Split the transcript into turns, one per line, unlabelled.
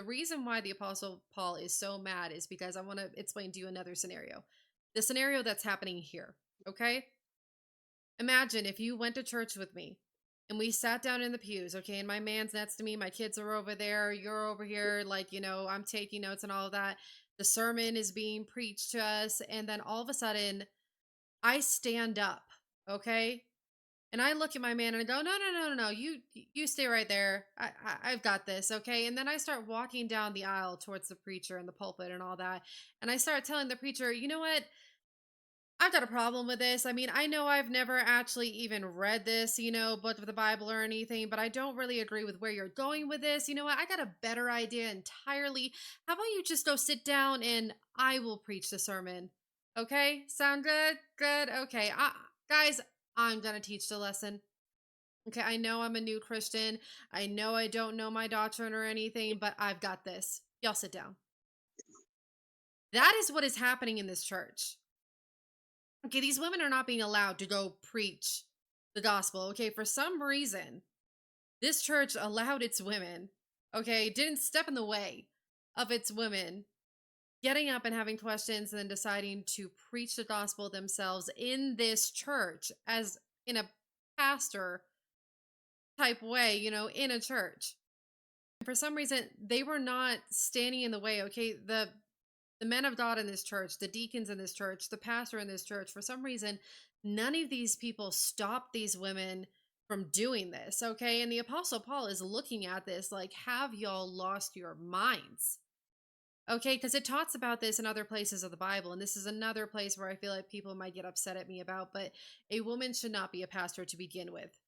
reason why the Apostle Paul is so mad is because I want to explain to you another scenario. The scenario that's happening here. Okay. Imagine if you went to church with me and we sat down in the pews, okay, and my man's next to me, my kids are over there, you're over here, like, I'm taking notes and all of that. The sermon is being preached to us, and then all of a sudden, I stand up, okay, and I look at my man and I go, no, no, no, no, no, you stay right there. I've got this, okay. And then I start walking down the aisle towards the preacher and the pulpit and all that, and I start telling the preacher, you know what? I've got a problem with this. I mean, I know I've never actually even read this, book of the Bible or anything, but I don't really agree with where you're going with this. You know what? I got a better idea entirely. How about you just go sit down and I will preach the sermon? Okay? Sound good? Good. Okay. Guys, I'm going to teach the lesson. Okay. I know I'm a new Christian. I know I don't know my doctrine or anything, but I've got this. Y'all sit down. That is what is happening in this church. Okay, these women are not being allowed to go preach the gospel. Okay, for some reason, this church allowed its women, okay, didn't step in the way of its women getting up and having questions and then deciding to preach the gospel themselves in this church as in a pastor type way, in a church. And for some reason, they were not standing in the way. Okay, the men of God in this church, the deacons in this church, the pastor in this church, for some reason, none of these people stopped these women from doing this. Okay. And the Apostle Paul is looking at this like, have y'all lost your minds? Okay. Because it talks about this in other places of the Bible. And this is another place where I feel like people might get upset at me about, but a woman should not be a pastor to begin with.